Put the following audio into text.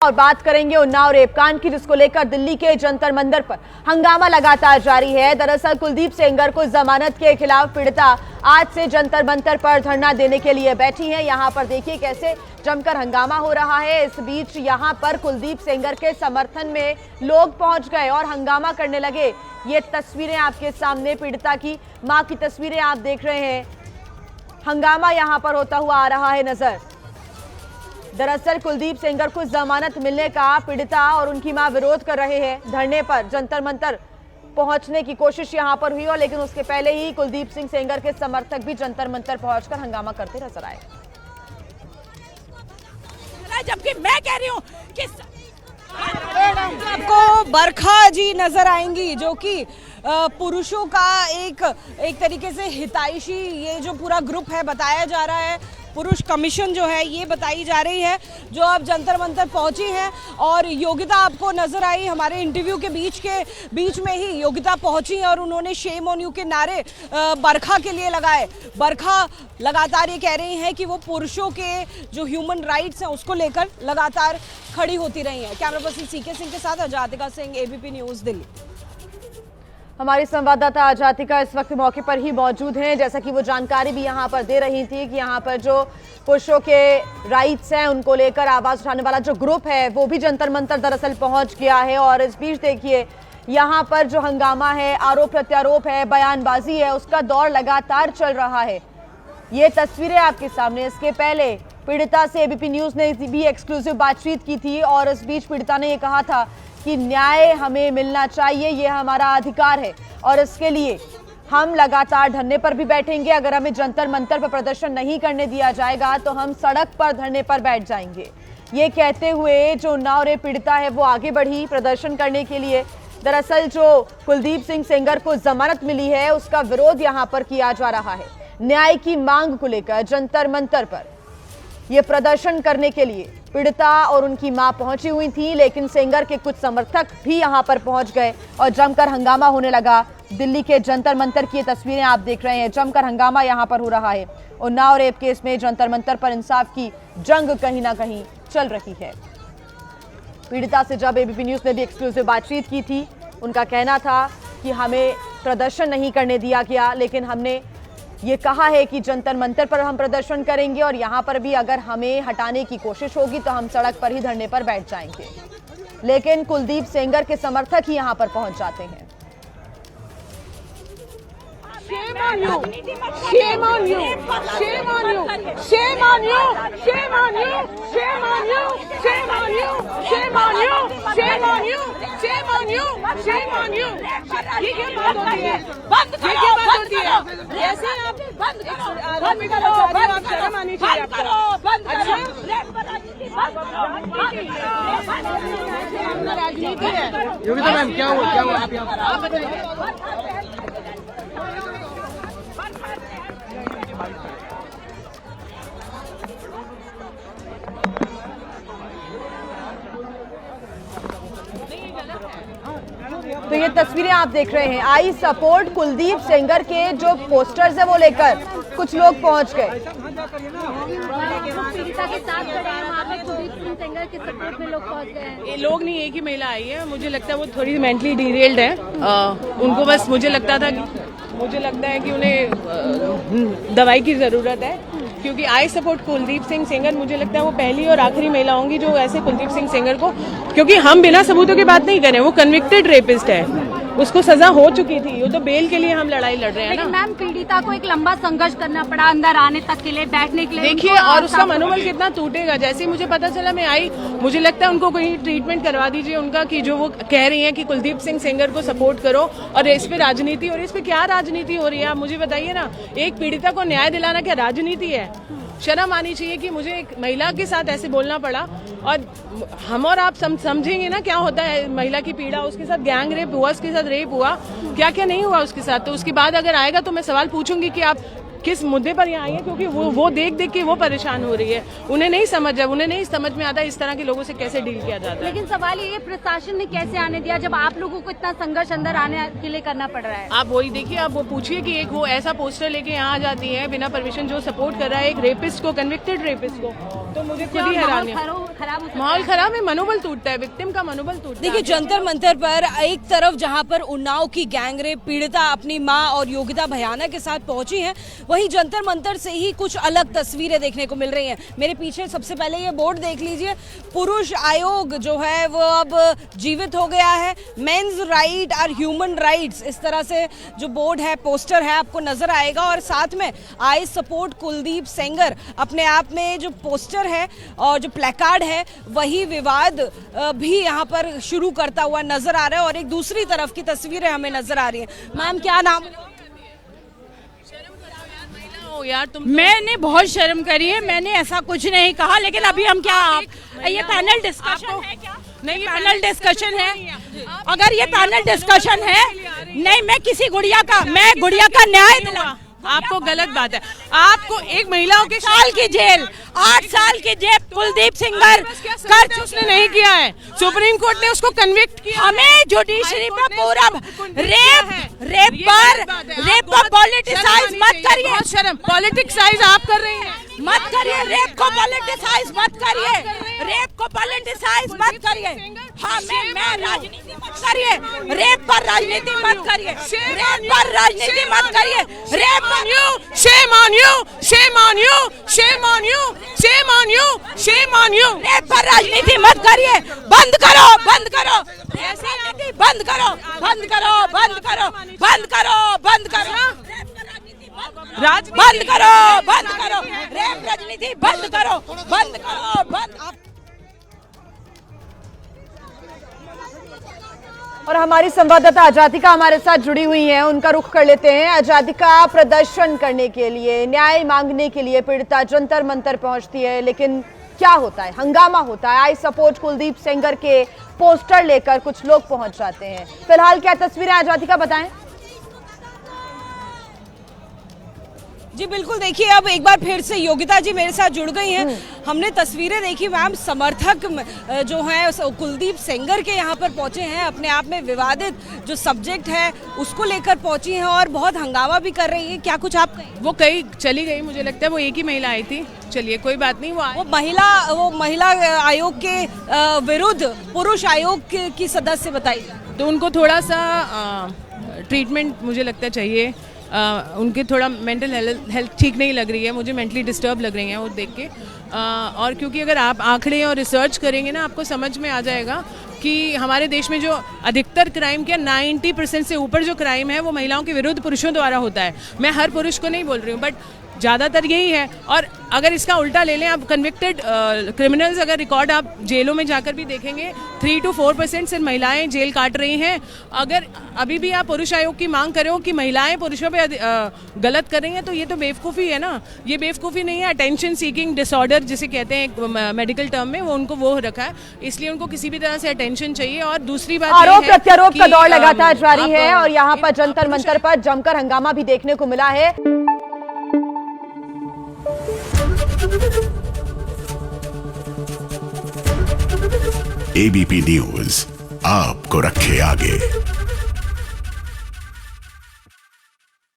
और बात करेंगे उन्नाव रेप कांड की, जिसको लेकर दिल्ली के जंतर मंतर पर हंगामा लगातार जारी है। दरअसल कुलदीप सेंगर को जमानत के खिलाफ पीड़िता आज से जंतर मंतर पर धरना देने के लिए बैठी है। यहाँ पर देखिए कैसे जमकर हंगामा हो रहा है। इस बीच यहाँ पर कुलदीप सेंगर के समर्थन में लोग पहुंच गए और हंगामा करने लगे। ये तस्वीरें आपके सामने, पीड़िता की मां की तस्वीरें आप देख रहे हैं। हंगामा यहाँ पर होता हुआ आ रहा है नजर। दरअसल कुलदीप सेंगर को जमानत मिलने का पीड़िता और उनकी मां विरोध कर रहे हैं। धरने पर जंतर मंतर पहुंचने की कोशिश यहां पर हुई और लेकिन उसके पहले ही कुलदीप सिंह सेंगर के समर्थक भी जंतर मंतर पहुंचकर हंगामा करते नजर आए। जबकि मैं कह रही हूं कि आपको बरखा जी नजर आएंगी, जो कि पुरुषों का एक तरीके से हितैषी ये जो पूरा ग्रुप है बताया जा रहा है, पुरुष कमीशन जो है ये बताई जा रही है, जो अब जंतर मंतर पहुंची है। और योगिता आपको नजर आई, हमारे इंटरव्यू के बीच में ही योगिता पहुंची है और उन्होंने शेम ऑन यू के नारे बरखा के लिए लगाए। बरखा लगातार ये कह रही हैं कि वो पुरुषों के जो ह्यूमन राइट्स हैं उसको लेकर लगातार खड़ी होती रही हैं। कैमरा पर्सन सीके सिंह के साथ आजातिका सिंह, एबीपी न्यूज दिल्ली। हमारी संवाददाता आजातिका इस वक्त मौके पर ही मौजूद हैं। जैसा कि वो जानकारी भी यहाँ पर दे रही थी कि यहाँ पर जो पुरुषों के राइट्स हैं उनको लेकर आवाज उठाने वाला जो ग्रुप है वो भी जंतर मंतर दरअसल पहुंच गया है। और इस बीच देखिए यहाँ पर जो हंगामा है, आरोप प्रत्यारोप है, बयानबाजी है, उसका दौर लगातार चल रहा है। ये तस्वीरें आपके सामने। इसके पहले पीड़िता से एबीपी न्यूज ने भी एक्सक्लूसिव बातचीत की थी और इस बीच पीड़िता ने ये कहा था कि न्याय हमें मिलना चाहिए, ये हमारा अधिकार है और इसके लिए हम लगातार धरने पर भी बैठेंगे। अगर हमें जंतर मंतर पर प्रदर्शन नहीं करने दिया जाएगा तो हम सड़क पर धरने पर बैठ जाएंगे। ये कहते हुए जो उन्नाव रेप पीड़िता है वो आगे बढ़ी प्रदर्शन करने के लिए। दरअसल जो कुलदीप सिंह सेंगर को जमानत मिली है उसका विरोध यहाँ पर किया जा रहा है। न्याय की मांग को लेकर जंतर मंतर पर यह प्रदर्शन करने के लिए पीड़िता और उनकी मां पहुंची हुई थी, लेकिन सेंगर के कुछ समर्थक भी यहां पर पहुंच गए और जमकर हंगामा होने लगा। दिल्ली के जंतर मंतर की तस्वीरें आप देख रहे हैं। जमकर हंगामा यहां पर हो रहा है। उन्नाव रेप केस में जंतर मंतर पर इंसाफ की जंग कहीं ना कहीं चल रही है। पीड़िता से जब एबीपी न्यूज ने भी एक्सक्लूसिव बातचीत की थी, उनका कहना था कि हमें प्रदर्शन नहीं करने दिया गया, लेकिन हमने ये कहा है कि जंतर मंतर पर हम प्रदर्शन करेंगे और यहाँ पर भी अगर हमें हटाने की कोशिश होगी तो हम सड़क पर ही धरने पर बैठ जाएंगे। लेकिन कुलदीप सेंगर के समर्थक ही यहाँ पर पहुंच जाते हैं। Shame on you! Shame on you! Shame on you! Shame on you! Shame on you! Shame on you! Shame on you! Shame on you! Shame on you! Shame on you! Shame on you! ये क्या बात होती है? ये क्या बात होती है? ऐसे आप आरोपी का बचाते हो, आप शर्म आनी चाहिए आपको। अच्छा राजनीति है। योगिता मैम क्या हुआ आप यहाँ आप बताइए। तो ये तस्वीरें आप देख रहे हैं। आई सपोर्ट कुलदीप सेंगर के जो पोस्टर्स है वो लेकर कुछ लोग पहुंच गए। पीड़िता के साथ खड़े हैं, वहाँ पे कुलदीप सिंह सेंगर के सपोर्ट में लोग पहुंच गए हैं। ये लोग नहीं, एक ही महिला आई है। मुझे लगता है वो थोड़ी मेंटली डिरेल्ड है। उनको बस मुझे लगता है कि उन्हें दवाई की जरूरत है, क्योंकि आई सपोर्ट कुलदीप सिंह सेंगर। मुझे लगता है वो पहली और आखिरी महिला होंगी जो ऐसे कुलदीप सिंह सेंगर को, क्योंकि हम बिना सबूतों की बात नहीं करें, वो कन्विक्टेड रेपिस्ट है, उसको सजा हो चुकी थी। वो तो बेल के लिए हम लड़ाई लड़ रहे हैं ना। लेकिन मैम पीड़िता को एक लंबा संघर्ष करना पड़ा अंदर आने तक के लिए, बैठने के लिए। देखिए, और उसका मनोबल कितना टूटेगा। जैसे ही मुझे पता चला मैं आई, मुझे लगता है उनको कोई ट्रीटमेंट करवा दीजिए उनका, कि जो वो कह रही हैं कि कुलदीप सिंह सेंगर को सपोर्ट करो और इस पे राजनीति, और इस पे क्या राजनीति हो रही है आप मुझे बताइए ना। एक पीड़िता को न्याय दिलाना क्या राजनीति है? शर्म आनी चाहिए कि मुझे एक महिला के साथ ऐसे बोलना पड़ा। और हम और आप समझेंगे ना क्या होता है महिला की पीड़ा। उसके साथ गैंग रेप हुआ, उसके साथ रेप हुआ, क्या क्या नहीं हुआ उसके साथ। तो उसके बाद अगर आएगा तो मैं सवाल पूछूंगी कि आप किस मुद्दे पर यहाँ आई है, क्योंकि वो देख देख के वो परेशान हो रही है। उन्हें नहीं समझ में आता इस तरह के लोगों से कैसे डील किया जाता है। लेकिन सवाल ये प्रशासन ने कैसे आने दिया जब आप लोगों को इतना संघर्ष अंदर आने के लिए करना पड़ रहा है? आप वही देखिए, आप वो पूछिए कि एक वो ऐसा पोस्टर लेके यहाँ आ जाती है बिना परमिशन, जो सपोर्ट कर रहा है एक रेपिस्ट को, कन्विक्टेड रेपिस्ट को। तो मुझे खुद ही हैरानी है। खराब हो सकता माहौल खराब है, मनोबल टूटता है, विक्टिम का मनोबल टूटता है। देखिए जंतर मंतर पर एक तरफ जहां पर उन्नाव की गैंगरेप पीड़िता अपनी मां और योगिता भयाना के साथ पहुंची है, वहीं जंतर मंतर से ही कुछ अलग तस्वीरें देखने को मिल रही हैं। मेरे पीछे सबसे पहले ये बोर्ड देख लीजिए, पुरुष आयोग जो है वो अब जीवित हो गया है। मेंस राइट और ह्यूमन राइट्स, इस तरह से जो बोर्ड है, पोस्टर है, आपको नजर आएगा। और साथ में आई सपोर्ट कुलदीप सेंगर, अपने आप में जो पोस्टर है और जो प्लेकार्ड है वही विवाद भी यहाँ पर शुरू करता हुआ नजर आ रहा है। और एक दूसरी तरफ की तस्वीरें हमें नजर आ रही है। मैम क्या नाम? यार तुम मैंने बहुत शर्म करी है, मैंने ऐसा कुछ नहीं कहा। लेकिन अभी हम क्या ये पैनल डिस्कशन है क्या? नहीं, पैनल डिस्कशन है। अगर ये पैनल डिस्कशन है, नहीं मैं किसी गुड़िया का न्याय दूंगा। आपको गलत बात है। आपको एक महिलाओं के 8 साल की जेल, 8 साल की जेल कुलदीप सेंगर कर उसने नहीं किया है। सुप्रीम कोर्ट ने उसको कन्विक्ट किया। हमें जुडिशरी पे पूरा रेप पर पॉलिटिसाइज मत करिए। बहुत शर्म, पॉलिटिक्साइज आप कर रही हैं। मत करिए रेप को पॉलिटिसाइज मत करिए, रेप को पॉलिटिसाइज मत करिए। हाँ मैं राजनीति मत करिए, रेप पर राजनीति मत करिए, रेप पर राजनीति मत करिए। Rape Shame on you, shame on you, shame on you, shame on you, shame on you. Rape पर राजनीति मत करिए। बंद करो, बंद करो, राजनीति बंद करो, बंद करो, बंद करो, बंद करो, बंद करो, बंद करो, बंद करो, रेप राजनीति बंद करो, बंद करो, बंद। और हमारी संवाददाता अजातिका हमारे साथ जुड़ी हुई हैं, उनका रुख कर लेते हैं। अजातिका, प्रदर्शन करने के लिए, न्याय मांगने के लिए पीड़िता जंतर मंतर पहुंचती है, लेकिन क्या होता है? हंगामा होता है। आई सपोर्ट कुलदीप सेंगर के पोस्टर लेकर कुछ लोग पहुंच जाते हैं। फिलहाल क्या तस्वीरें अजातिका बताएं? जी बिल्कुल, देखिए अब एक बार फिर से योगिता जी मेरे साथ जुड़ गई हैं। हमने तस्वीरें देखी, मैम समर्थक जो है कुलदीप सेंगर के यहाँ पर पहुंचे हैं, अपने आप में विवादित जो सब्जेक्ट है उसको लेकर पहुंची हैं और बहुत हंगामा भी कर रही है। क्या कुछ आप कहें? वो कहीं चली गई, मुझे लगता है वो एक ही महिला आई थी। चलिए कोई बात नहीं, वो महिला आयोग के विरुद्ध पुरुष आयोग की सदस्य बताई, तो उनको थोड़ा सा ट्रीटमेंट मुझे लगता चाहिए। उनके थोड़ा मेंटल हेल्थ ठीक नहीं लग रही है, मुझे मेंटली डिस्टर्ब लग रही हैं वो देख के। और क्योंकि अगर आप आंकड़े और रिसर्च करेंगे ना, आपको समझ में आ जाएगा कि हमारे देश में जो अधिकतर क्राइम क्या 90% से ऊपर जो क्राइम है वो महिलाओं के विरुद्ध पुरुषों द्वारा होता है। मैं हर पुरुष को नहीं बोल रही हूँ, बट ज़्यादातर यही है। और अगर इसका उल्टा ले लें, आप कन्विक्टेड क्रिमिनल्स अगर रिकॉर्ड आप जेलों में जाकर भी देखेंगे, 3 to 4% से महिलाएं जेल काट रही हैं। अगर अभी भी आप पुरुष आयोग की मांग करें कि महिलाएं पुरुषों पे गलत कर रही हैं, तो ये तो बेवकूफ़ी है ना। ये बेवकूफ़ी नहीं है, अटेंशन सीकिंग डिसऑर्डर जिसे कहते हैं मेडिकल टर्म में, वो उनको वो रखा है। इसलिए उनको किसी भी तरह से अटेंशन चाहिए। और दूसरी बात, आरोप प्रत्यारोप का दौर लगातार जारी है और यहाँ पर जंतर मंतर पर जमकर हंगामा भी देखने को मिला है। एबीपी न्यूज आपको रखे आगे।